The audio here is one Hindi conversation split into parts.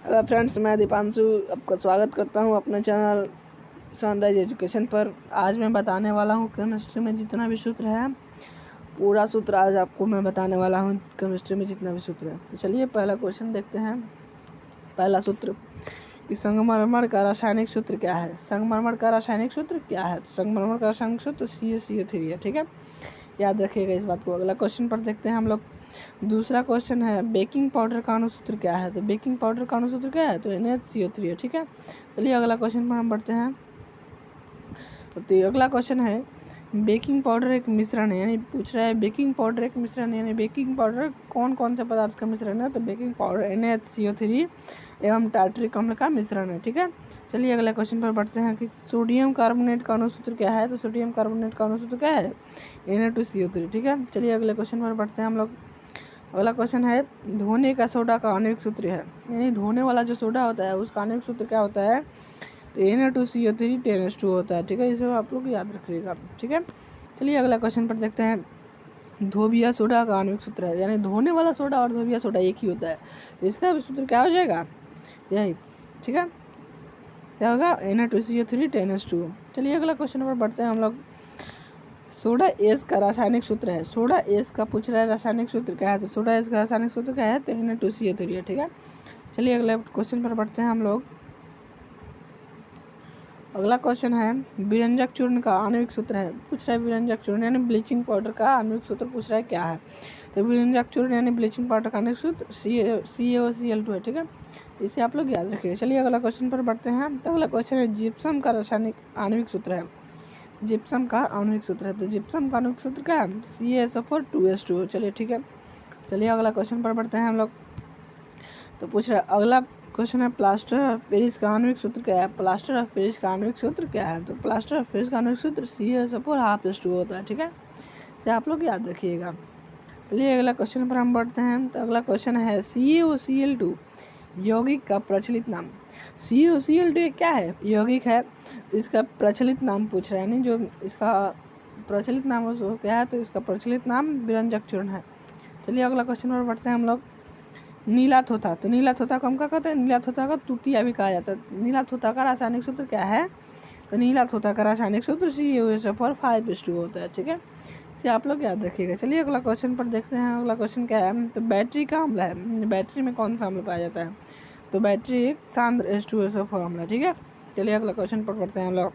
हेलो फ्रेंड्स, मैं दीपांशु आपका स्वागत करता हूं अपने चैनल सनराइज एजुकेशन पर। आज मैं बताने वाला हूं केमिस्ट्री में जितना भी सूत्र है, पूरा सूत्र आज आपको मैं बताने वाला हूं। केमिस्ट्री में जितना भी सूत्र है, तो चलिए पहला क्वेश्चन देखते हैं। पहला सूत्र कि संगमरमर का रासायनिक सूत्र क्या है। संगमरमर का रासायनिक सूत्र क्या है? तो संगमरमर का रासायनिक सूत्र CaCO3 है। ठीक है, याद रखिएगा इस बात को। अगला क्वेश्चन पर देखते हैं हम लोग। दूसरा क्वेश्चन है बेकिंग पाउडर का अणुसूत्र क्या है। तो बेकिंग पाउडर का अणुसूत्र क्या है? तो NaCO3 है। ठीक है, चलिए अगला क्वेश्चन पर हम बढ़ते हैं। तो अगला क्वेश्चन है बेकिंग पाउडर एक मिश्रण है, यानी पूछ रहा है बेकिंग पाउडर एक मिश्रण है, यानी बेकिंग पाउडर कौन कौन से पदार्थ का मिश्रण है। तो बेकिंग पाउडर NaCO3 एवं टार्टरिक अम्ल का मिश्रण है। ठीक है, चलिए अगले क्वेश्चन पर बढ़ते हैं कि सोडियम कार्बोनेट का अणुसूत्र क्या है। तो सोडियम कार्बोनेट का अणुसूत्र क्या है? Na2CO3। ठीक है, चलिए अगले क्वेश्चन पर बढ़ते हैं हम लोग। अगला क्वेश्चन है धोने का सोडा का आणविक सूत्र है, यानी धोने वाला जो सोडा होता है उसका आणविक सूत्र क्या होता है। तो Na2CO3 10H2 होता है। ठीक है, इसे आप लोग याद रखिएगा। ठीक है, चलिए अगला क्वेश्चन पर देखते हैं। धोबिया सोडा का आणविक सूत्र है, यानी धोने वाला सोडा और धोबिया सोडा एक ही होता है, इसका सूत्र क्या हो जाएगा? यही। ठीक है, क्या होगा? Na2CO3 10H2। चलिए अगला क्वेश्चन पर बढ़ते हैं हम लोग। सोडा एस का रासायनिक सूत्र है। सोडा एस का पूछ रहा है रासायनिक सूत्र क्या है। तो सोडा एस का रासायनिक सूत्र क्या है? तो Na2CO3 है। ठीक है, चलिए अगले क्वेश्चन पर बढ़ते हैं हम लोग। अगला क्वेश्चन है विरंजक चूर्ण का आणविक सूत्र है। पूछ रहा है विरंजक चूर्ण यानी ब्लीचिंग पाउडर का आणविक सूत्र पूछ रहा है क्या है। तो विरंजक चूर्ण यानी ब्लीचिंग पाउडर का आणविक सूत्र CaCl2 है। ठीक है, इसे आप लोग याद रखिए। चलिए अगला क्वेश्चन पर बढ़ते हैं। तो अगला क्वेश्चन है जिप्सम का रासायनिक आणविक सूत्र है। जिप्सम का आणविक सूत्र है। तो जिप्सम का आणविक सूत्र क्या है? CaSO4 2H2। चलिए ठीक है, चलिए अगला क्वेश्चन पर बढ़ते हैं हम लोग। तो पूछ रहा है अगला क्वेश्चन है प्लास्टर ऑफ पेरिस का आणविक सूत्र क्या है। प्लास्टर ऑफ पेरिस का आणविक सूत्र क्या है? तो प्लास्टर ऑफ पेरिस का आणविक सूत्र CaSO4 2H2 होता है। ठीक है, इसे आप लोग याद रखिएगा। चलिए अगला क्वेश्चन पर हम बढ़ते हैं। तो अगला क्वेश्चन है CaOCl2 यौगिक का प्रचलित नाम। CaOCl2 क्या है? यौगिक है, तो इसका प्रचलित नाम पूछ रहा है, यानी जो इसका प्रचलित नाम है क्या है। तो इसका प्रचलित नाम विरंजक चूर्ण है। चलिए अगला क्वेश्चन पर बढ़ते हैं हम लोग। नीला थोथा। तो नीला थोथा को हम क्या कहते हैं? नीला थोथा का तुतिया भी कहा जाता है। नीला थोथा का रासायनिक सूत्र क्या है? तो नीला थोथा का रासायनिक सूत्र CaOSO4 5H2 होता है। ठीक है, इसे आप लोग याद रखिएगा। चलिए अगला क्वेश्चन पर देखते हैं। अगला क्वेश्चन क्या है? तो बैटरी का अम्ल है, बैटरी में कौन सा अम्ल पाया जाता है? तो बैटरी एक सांद्र H2SO4 अम्ल है। ठीक है, चलिए अगला क्वेश्चन पर पढ़ते हैं हम लोग।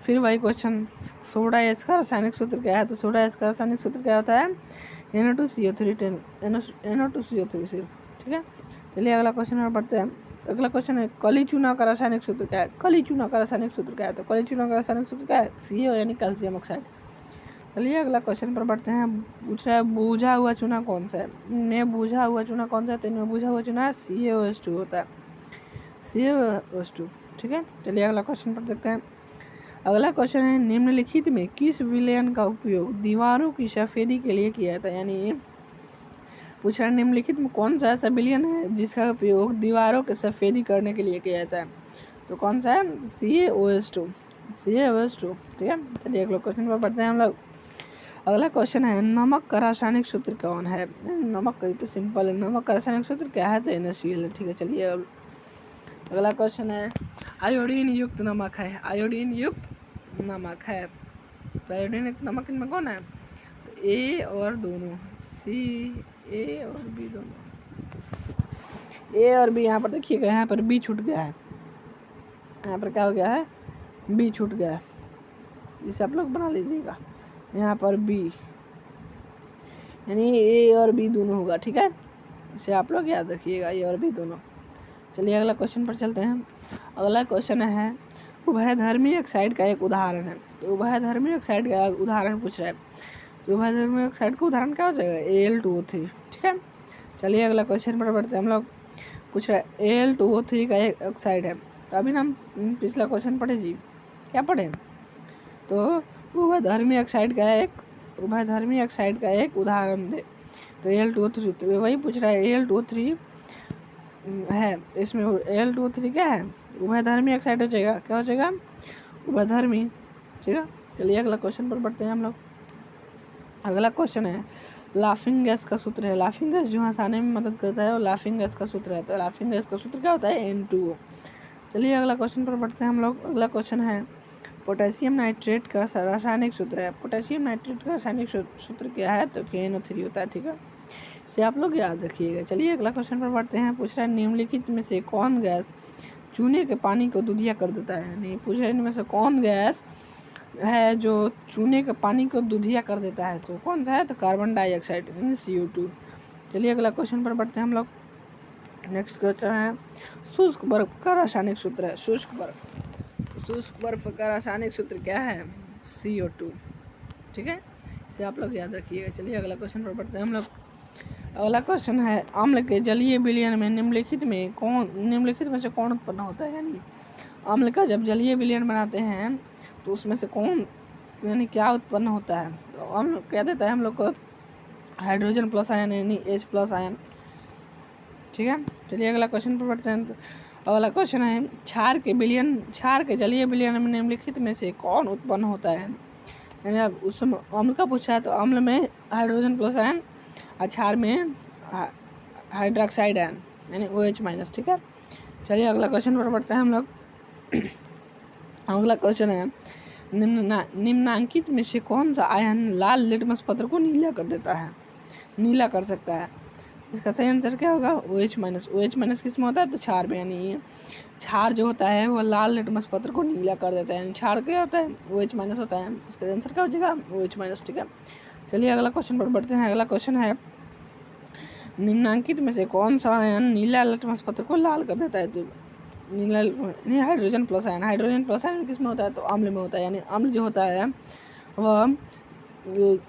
फिर वही क्वेश्चन, सोडा एस का रासायनिक सूत्र क्या है। तो सोडा एस का रासायनिक सूत्र क्या होता है? NO2CO3 सिर्फ। ठीक है, चलिए अगला क्वेश्चन पर पढ़ते हैं। अगला क्वेश्चन है कली चूना का रासायनिक सूत्र क्या है। कली चूना का रासायनिक सूत्र क्या है? तो कली चूना का रासायनिक सूत्र क्या है? CO यानी कैल्शियम ऑक्साइड। चलिए अगला क्वेश्चन पर बढ़ते हैं। पूछ रहा है बूझा हुआ चूना कौन सा है। में बूझा हुआ चूना कौन सा है? तो इनमें बूझा हुआ चूना CaOH2 होता है, CaOH2। ठीक है, चलिए अगला क्वेश्चन पर देखते हैं। अगला क्वेश्चन है निम्नलिखित में किस विलयन का उपयोग दीवारों की सफेदी के लिए किया जाता है। यानी पूछ रहा है निम्नलिखित में कौन सा ऐसा विलयन है जिसका उपयोग दीवारों की सफेदी करने के लिए किया जाता है। तो कौन सा है? CaOH2। ठीक है, चलिए अगला क्वेश्चन पर बढ़ते हैं हम लोग। अगला क्वेश्चन है नमक का रासायनिक सूत्र कौन है। नमक का तो सिंपल है, नमक का रासायनिक सूत्र क्या है? तो NaCl है। ठीक है, चलिए अगला क्वेश्चन है आयोडीन युक्त नमक है। आयोडीन युक्त नमक है, तो आयोडीन युक्त नमक इनमें कौन है? तो A और दोनों A और B दोनों, A और B। यहाँ पर देखिएगा, यहाँ पर B छूट गया है। यहाँ पर क्या हो गया है? B छूट गया है, इसे आप लोग बना लीजिएगा। यहाँ पर B यानी A और B दोनों होगा। ठीक है, इसे आप लोग याद रखिएगा, A और B दोनों। चलिए अगला क्वेश्चन पर चलते हैं। अगला क्वेश्चन है उभयधर्मी ऑक्साइड का एक उदाहरण है। तो उभयधर्मी ऑक्साइड का उदाहरण पूछ रहा है। तो उभयधर्मी ऑक्साइड का उदाहरण क्या हो जाएगा? Al2O3। ठीक है, चलिए अगला क्वेश्चन पर बढ़ते हैं हम लोग। पूछ रहा है Al2O3 का एक ऑक्साइड है। तो अभी हम पिछला क्वेश्चन पढ़े जी, क्या पढ़े? तो उभयधर्मी ऑक्साइड का एक उदाहरण दे। तो Al2O3, तो वही पूछ रहा है Al2O3 है, तो इसमें Al2O3 क्या है? उभयधर्मी ऑक्साइड हो जाएगा। क्या हो जाएगा? उभयधर्मी। ठीक है, चलिए अगला क्वेश्चन पर बढ़ते हैं हम लोग। अगला क्वेश्चन है लाफिंग गैस का सूत्र है। लाफिंग गैस जो हंसाने में मदद करता है वो लाफिंग गैस का सूत्र है। तो लाफिंग गैस का सूत्र क्या होता है? N2O। चलिए अगला क्वेश्चन पर बढ़ते हैं हम लोग। अगला क्वेश्चन है पोटेशियम नाइट्रेट का रासायनिक सूत्र है। पोटेशियम नाइट्रेट का रासायनिक सूत्र क्या है? तो KNO3 होता है। ठीक है, इसे आप लोग याद रखिएगा। चलिए अगला क्वेश्चन पर बढ़ते हैं। पूछ रहा है निम्नलिखित में से कौन गैस चूने के पानी को दूधिया कर देता है? नहीं, पूछ रहे इनमें से कौन गैस है जो चूने के पानी को दूधिया कर देता है? तो कौन सा है? तो कार्बन डाइऑक्साइड यानी CO2। चलिए अगला क्वेश्चन पर बढ़ते हैं हम लोग। नेक्स्ट क्वेश्चन है शुष्क बर्फ का रासायनिक सूत्र है। शुष्क बर्फ का रासायनिक सूत्र क्या है? CO2। ठीक है, इसे आप लोग याद रखिएगा। चलिए अगला क्वेश्चन पर बढ़ते हैं हम लोग। अगला क्वेश्चन है अम्ल के जलीय विलयन में निम्नलिखित में से कौन उत्पन्न होता है? यानी अम्ल का जब जलीय विलयन बनाते हैं तो उसमें से कौन यानी क्या उत्पन्न होता है? तो अम्ल क्या देता है हम लोग को? हाइड्रोजन प्लस आयन यानी H+ आयन। ठीक है, चलिए अगला क्वेश्चन पर बढ़ते हैं। तो अगला क्वेश्चन है क्षार के जलीय विलयन में निम्नलिखित में से कौन उत्पन्न होता है? यानी अब उस समय अम्ल का पूछा है तो अम्ल में हाइड्रोजन प्लस आयन और क्षार में हाइड्रोक्साइड आयन यानी OH-। ठीक है, चलिए अगला क्वेश्चन पर बढ़ते हैं हम लोग। अगला क्वेश्चन है निम्नांकित में से कौन सा आयन लाल लिटमस पत्र को नीला कर सकता है? इसका सही आंसर क्या होगा? OH-। OH- किस में होता है? तो क्षार में। यानी क्षार जो होता है वो लाल लिटमस पत्र को नीला कर देता है। यानी क्षार क्या होता है? OH- होता है। इसका आंसर क्या हो जाएगा? OH-। ठीक है, चलिए अगला क्वेश्चन पर बढ़ते हैं। अगला क्वेश्चन है निम्नांकित में से कौन सा आयन नीला लिटमस पत्र को लाल कर देता है? तो नीला यानी हाइड्रोजन प्लस आयन किस में होता है? तो अम्ल में होता है। यानी अम्ल जो होता है वह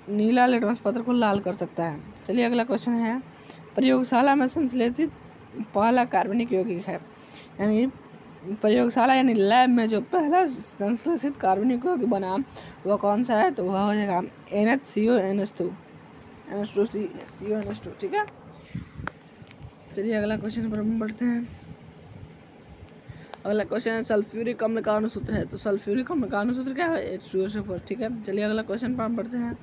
नीला लिटमस पत्र को लाल कर सकता है। चलिए अगला क्वेश्चन है प्रयोगशाला में संश्लेषित पहला कार्बनिक यौगिक है। यानी प्रयोगशाला यानी लैब में जो पहला संश्लेषित कार्बनिक यौगिक बना वह कौन सा है? तो वह हो जाएगा NHCONH2। ठीक है, चलिए अगला क्वेश्चन पर बढ़ते हैं। अगला क्वेश्चन है सल्फ्यूरिक अम्ल का अनुसूत्र है। तो सल्फ्यूरिक अम्ल का अनुसूत्र क्या है? H2SO4। ठीक है, चलिए अगला क्वेश्चन पर बढ़ते हैं।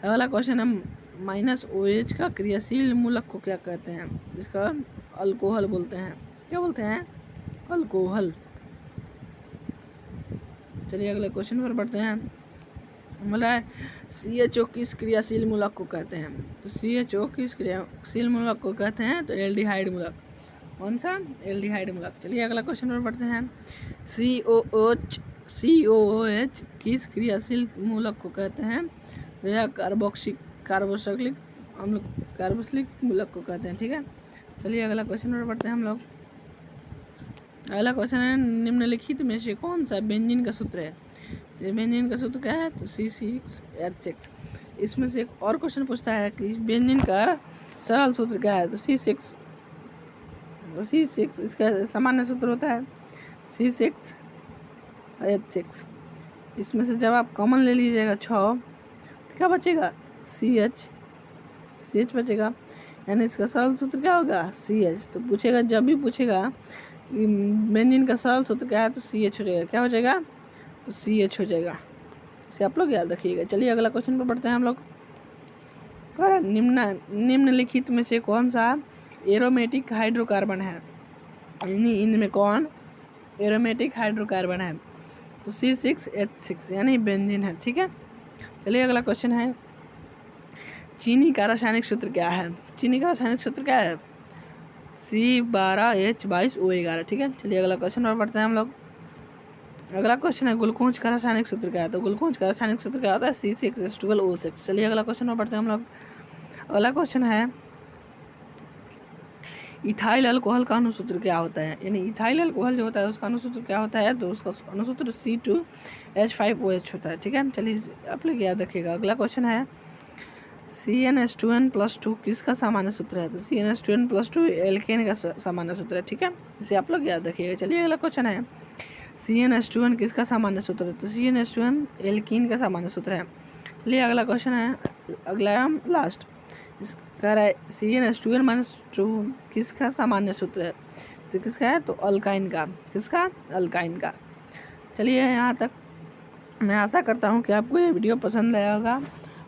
अगला क्वेश्चन है -OH का क्रियाशील मूलक को क्या कहते हैं? इसका अल्कोहल बोलते हैं। क्या बोलते हैं? अल्कोहल। चलिए अगले क्वेश्चन पर बढ़ते हैं। बोला है CHO किस क्रियाशील मूलक को कहते हैं? तो CHO किस क्रियाशील मूलक को कहते हैं? तो एल्डिहाइड मूलक। कौन सा? एल्डिहाइड मूलक। चलिए अगला क्वेश्चन पर बढ़ते हैं। COOH किस क्रियाशील मूलक को कहते हैं? तो यह कार्बोक्सिलिक मूलक को कहते हैं। ठीक है, चलिए अगला क्वेश्चन पर बढ़ते हैं हम लोग। अगला क्वेश्चन है निम्नलिखित में से कौन सा बेंजीन का सूत्र है? बेंजीन का सूत्र क्या है? तो C6H6। इसमें से एक और क्वेश्चन पूछता है कि इस बेंजीन का सरल सूत्र क्या है? तो C6। इसका सामान्य सूत्र होता है C6H6। इसमें से जब आप कॉमन ले लीजिएगा 6 तो क्या बचेगा? CH बचेगा। यानी इसका सरल सूत्र क्या होगा? CH। तो पूछेगा, जब भी पूछेगा कि बेंजीन का सरल सूत्र क्या है तो CH हो जाएगा। क्या हो जाएगा? तो CH हो जाएगा। इसे आप लोग याद रखिएगा। चलिए अगला क्वेश्चन पर बढ़ते हैं हम लोग। निम्नलिखित में से कौन सा एरोमेटिक हाइड्रोकार्बन है? यानी इनमें कौन एरोमेटिक हाइड्रोकार्बन है? तो C6H6 यानी बेंजीन है। ठीक है, चलिए अगला क्वेश्चन है चीनी का रासायनिक सूत्र क्या है? चीनी का रासायनिक सूत्र क्या है? C12H22O11। ठीक है, चलिए अगला क्वेश्चन पर बढ़ते हैं हम लोग। अगला क्वेश्चन है ग्लूकोज का रासायनिक सूत्र क्या है? तो ग्लूकोज का रासायनिक सूत्र क्या होता है? C6H12O6। चलिए अगला क्वेश्चन पर बढ़ते हैं हम लोग। अगला क्वेश्चन है इथाइल अल्कोहल का अनुसूत्र क्या होता है? यानी इथाइल अल्कोहल जो होता है उसका अनुसूत्र क्या होता है? तो उसका अनुसूत्र C2H5OH होता है। ठीक है, चलिए आप लोग याद रखिएगा। अगला क्वेश्चन है CnH2n+2 किसका सामान्य सूत्र है? तो CnH2n+2 एल्केन का सामान्य सूत्र है। ठीक है, इसे आप लोग याद रखिएगा। चलिए अगला क्वेश्चन है CnH2n किसका सामान्य सूत्र है? तो CnH2n एल्कीन का सामान्य सूत्र है। चलिए अगला क्वेश्चन है, अगला लास्ट कह रहा है CnH2n-2 किसका सामान्य सूत्र है? तो किसका है? तो अल्काइन का। किसका? अल्काइन का। चलिए यहाँ तक मैं आशा करता हूँ कि आपको ये वीडियो पसंद आया होगा।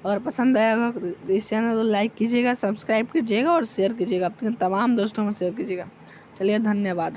अगर पसंद आया होगा तो इस चैनल को लाइक कीजिएगा, सब्सक्राइब कीजिएगा और शेयर कीजिएगा, अपने तमाम दोस्तों में शेयर कीजिएगा। चलिए, धन्यवाद।